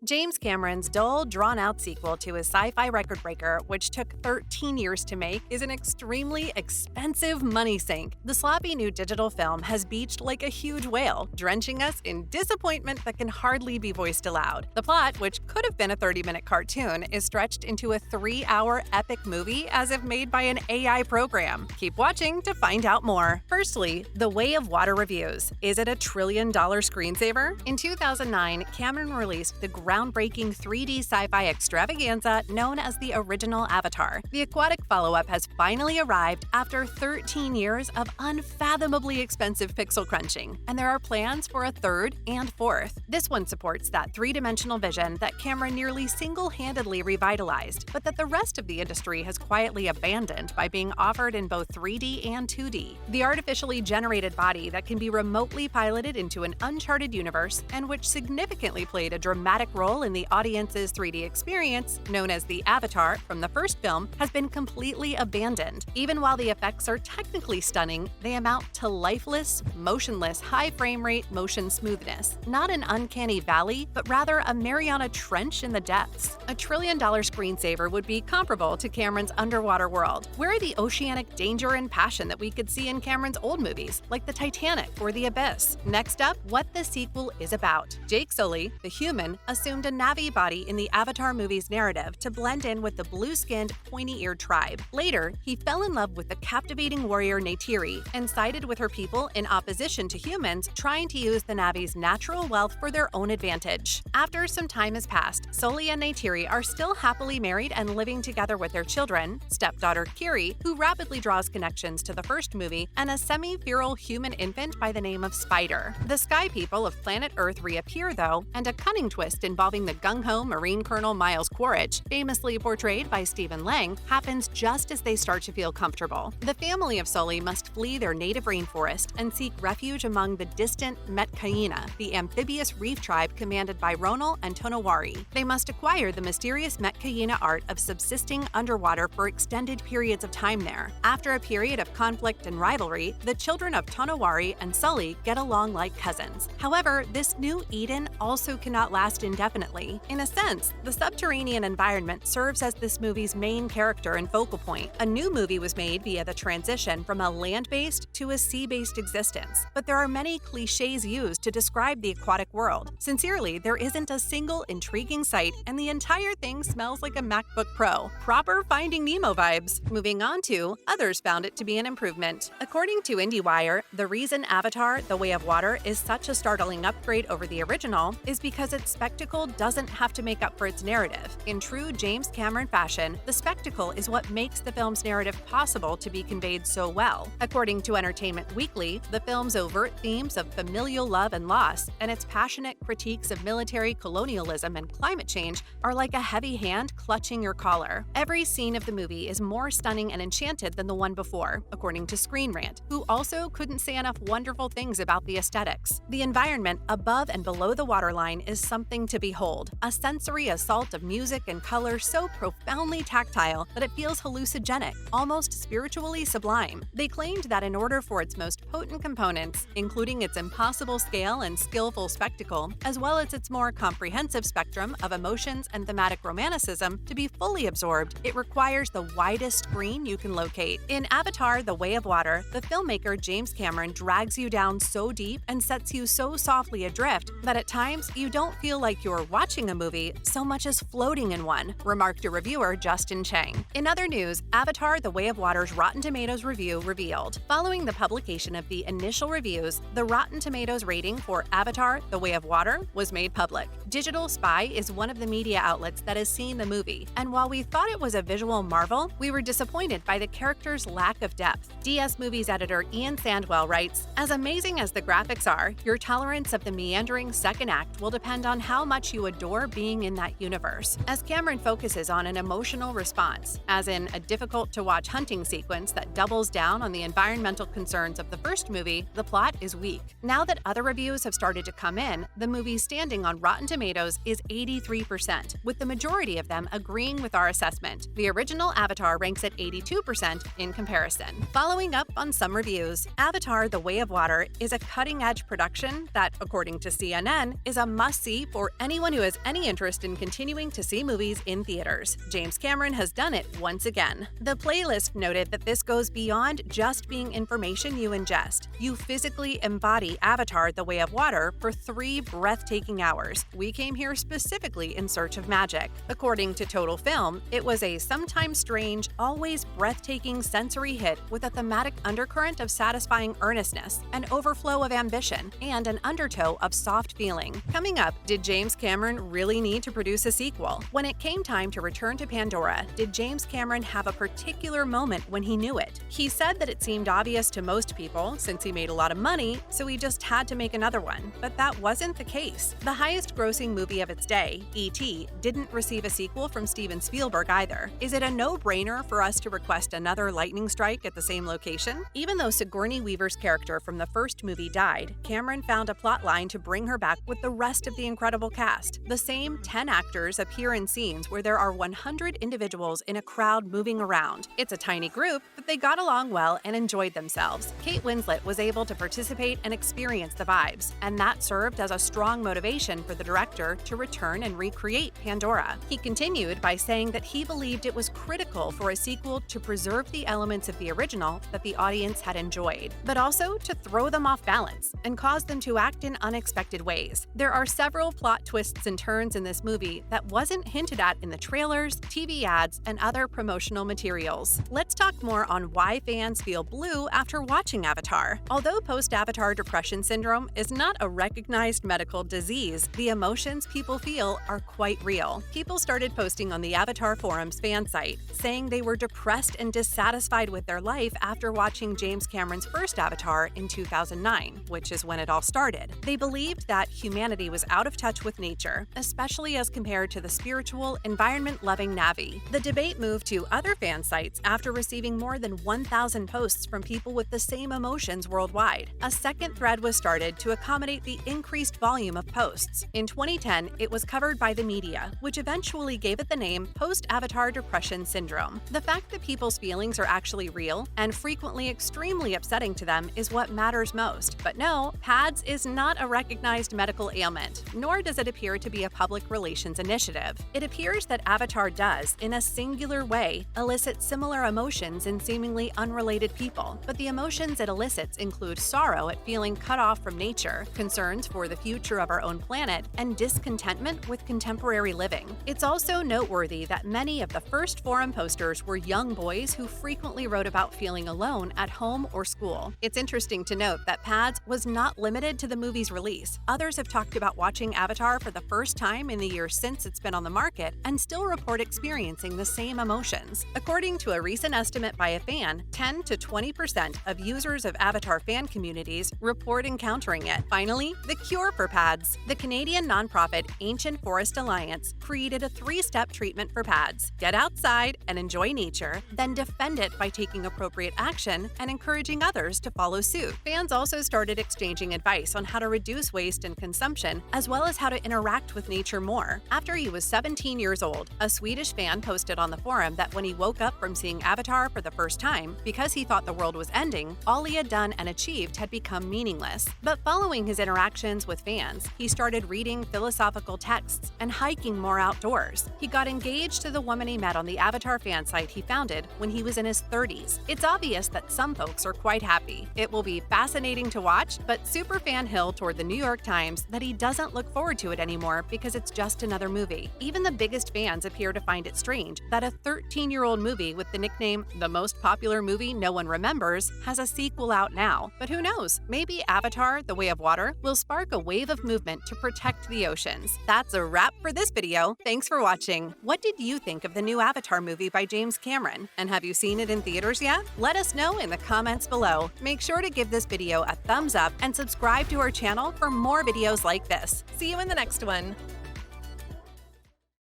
James Cameron's dull, drawn-out sequel to his sci-fi record breaker, which took 13 years to make, is an extremely expensive money sink. The sloppy new digital film has beached like a huge whale, drenching us in disappointment that can hardly be voiced aloud. The plot, which could have been a 30-minute cartoon, is stretched into a 3-hour epic movie as if made by an AI program. Keep watching to find out more. Firstly, TheWayofWater reviews. Is it a trillion-dollar screensaver? In 2009, Cameron released the groundbreaking 3D sci-fi extravaganza known as the original Avatar. The aquatic follow-up has finally arrived after 13 years of unfathomably expensive pixel crunching, and there are plans for a third and fourth. This one supports that three-dimensional vision that Cameron nearly single-handedly revitalized, but that the rest of the industry has quietly abandoned by being offered in both 3D and 2D. The artificially generated body that can be remotely piloted into an uncharted universe and which significantly played a dramatic role in the audience's 3D experience, known as the Avatar from the first film, has been completely abandoned. Even while the effects are technically stunning, they amount to lifeless, motionless, high frame rate motion smoothness. Not an uncanny valley, but rather a Mariana Trench in the depths. A trillion-dollar screensaver would be comparable to Cameron's underwater world. Where are the oceanic danger and passion that we could see in Cameron's old movies, like the Titanic or the Abyss? Next up, what the sequel is about. Jake Sully, the human, assumed a Na'vi body in the Avatar movie's narrative to blend in with the blue-skinned, pointy-eared tribe. Later, he fell in love with the captivating warrior Neytiri and sided with her people in opposition to humans trying to use the Na'vi's natural wealth for their own advantage. After some time has passed, Sully and Neytiri are still happily married and living together with their children, stepdaughter Kiri, who rapidly draws connections to the first movie, and a semi-feral human infant by the name of Spider. The Sky People of planet Earth reappear, though, and a cunning twist involving the gung-ho Marine Colonel Miles Quaritch, famously portrayed by Stephen Lang, happens just as they start to feel comfortable. The family of Sully must flee their native rainforest and seek refuge among the distant Metcaina, the amphibious reef tribe commanded by Ronal and Tonawari. They must acquire the mysterious Metcaina art of subsisting underwater for extended periods of time there. After a period of conflict and rivalry, the children of Tonawari and Sully get along like cousins. However, this new Eden also cannot last indefinitely. In a sense, the subterranean environment serves as this movie's main character and focal point. A new movie was made via the transition from a land-based to a sea-based existence, but there are many cliches used to describe the aquatic world. Sincerely, there isn't a single intriguing sight, and the entire thing smells like a MacBook Pro. Proper Finding Nemo vibes. Moving on to, others found it to be an improvement. According to IndieWire, the reason Avatar: The Way of Water is such a startling upgrade over the original is because its spectacle doesn't have to make up for its narrative. In true James Cameron fashion, the spectacle is what makes the film's narrative possible to be conveyed so well. According to Entertainment Weekly, the film's overt themes of familial love and loss and its passionate critiques of military colonialism and climate change are like a heavy hand clutching your collar. Every scene of the movie is more stunning and enchanted than the one before, according to Screen Rant, who also couldn't say enough wonderful things about the aesthetics. The environment above and below the waterline is something to behold, a sensory assault of music and color so profoundly tactile that it feels hallucinogenic, almost spiritually sublime. They claimed that in order for its most potent components, including its impossible scale and skillful spectacle, as well as its more comprehensive spectrum of emotions and thematic romanticism, to be fully absorbed, it requires the widest screen you can locate. In Avatar: The Way of Water, the filmmaker James Cameron drags you down so deep and sets you so softly adrift that at times you don't feel like you're watching a movie so much as floating in one, remarked a reviewer Justin Chang. In other news, Avatar: The Way of Water's Rotten Tomatoes review revealed. Following the publication of the initial reviews, the Rotten Tomatoes rating for Avatar: The Way of Water was made public. Digital Spy is one of the media outlets that has seen the movie, and while we thought it was a visual marvel, we were disappointed by the character's lack of depth. DS Movies editor Ian Sandwell writes, "As amazing as the graphics are, your tolerance of the meandering second act will depend on how much you adore being in that universe." As Cameron focuses on an emotional response, as in a difficult-to-watch hunting sequence that doubles down on the environmental concerns of the first movie, the plot is weak. Now that other reviews have started to come in, the movie's standing on Rotten Tomatoes is 83%, with the majority of them agreeing with our assessment. The original Avatar ranks at 82% in comparison. Following up on some reviews, Avatar: The Way of Water is a cutting-edge production that, according to CNN, is a must-see for anyone who has any interest in continuing to see movies in theaters. James Cameron has done it once again. The playlist noted that this goes beyond just being information you ingest. You physically embody Avatar: The Way of Water for 3 breathtaking hours. We came here specifically in search of magic. According to Total Film, it was a sometimes strange, always breathtaking sensory hit with a thematic undercurrent of satisfying earnestness, an overflow of ambition, and an undertow of soft feeling. Coming up, did James Cameron really need to produce a sequel? When it came time to return to Pandora, did James Cameron have a particular moment when he knew it? He said that it seemed obvious to most people since he made a lot of money, so he just had to make another one. But that wasn't the case. The highest-grossing movie of its day, E.T., didn't receive a sequel from Steven Spielberg either. Is it a no-brainer for us to request another lightning strike at the same location? Even though Sigourney Weaver's character from the first movie died, Cameron found a plotline to bring her back with the rest of the incredible cast. The same 10 actors appear in scenes where there are 100 individuals in a crowd moving around. It's a tiny group, but they got along well and enjoyed themselves. Kate Winslet was able to participate and experience the vibes, and that served as a strong motivation for the director to return and recreate Pandora. He continued by saying that he believed it was critical for a sequel to preserve the elements of the original that the audience had enjoyed, but also to throw them off balance and cause them to act in unexpected ways. There are several plot twists and turns in this movie that wasn't hinted at in the trailers, TV ads, and other promotional materials. Let's talk more on why fans feel blue after watching Avatar. Although post-Avatar depression syndrome is not a recognized medical disease, the emotions people feel are quite real. People started posting on the Avatar Forum's fan site, saying they were depressed and dissatisfied with their life after watching James Cameron's first Avatar in 2009, which is when it all started. They believed that humanity was out of touch with nature, especially as compared to the spiritual, environment-loving Na'vi. The debate moved to other fan sites after receiving more than 1,000 posts from people with the same emotions worldwide. A second thread was started to accommodate the increased volume of posts. In 2010, it was covered by the media, which eventually gave it the name post-Avatar depression syndrome. The fact that people's feelings are actually real and frequently extremely upsetting to them is what matters most. But no, PADS is not a recognized medical ailment, nor does it appear to be a public relations initiative. It appears that Avatar does, in a singular way, elicit similar emotions in seemingly unrelated people, but the emotions it elicits include sorrow at feeling cut off from nature, concerns for the future of our own planet, and discontentment with contemporary living. It's also noteworthy that many of the first forum posters were young boys who frequently wrote about feeling alone at home or school. It's interesting to note that PADS was not limited to the movie's release. Others have talked about watching Avatar for the first time in the years since it's been on the market and still report experiencing the same emotions. According to a recent estimate by a fan, 10 to 20% of users of Avatar fan communities report encountering it. Finally, the cure for PADS. The Canadian nonprofit Ancient Forest Alliance created a 3-step treatment for PADS. Get outside and enjoy nature, then defend it by taking appropriate action and encouraging others to follow suit. Fans also started exchanging advice on how to reduce waste and consumption, as well as how to interact with nature more. After he was 17 years old, a Swedish fan posted on the forum that when he woke up from seeing Avatar for the first time, because he thought the world was ending, all he had done and achieved had become meaningless. But following his interactions with fans, he started reading philosophical texts and hiking more outdoors. He got engaged to the woman he met on the Avatar fan site he founded when he was in his 30s. It's obvious that some folks are quite happy. It will be fascinating to watch, but superfan Hill told the New York Times that he doesn't look forward to it anymore because it's just another movie. Even the biggest fans appear to find it strange that a 13-year-old movie with the nickname "the most popular movie no one remembers" has a sequel out now. But who knows? Maybe Avatar: The Way of Water will spark a wave of movement to protect the oceans. That's a wrap for this video. Thanks for watching. What did you think of the new Avatar movie by James Cameron? And have you seen it in theaters yet? Let us know in the comments below. Make sure to give this video a thumbs up and subscribe to our channel for more videos like this. See you in the next one.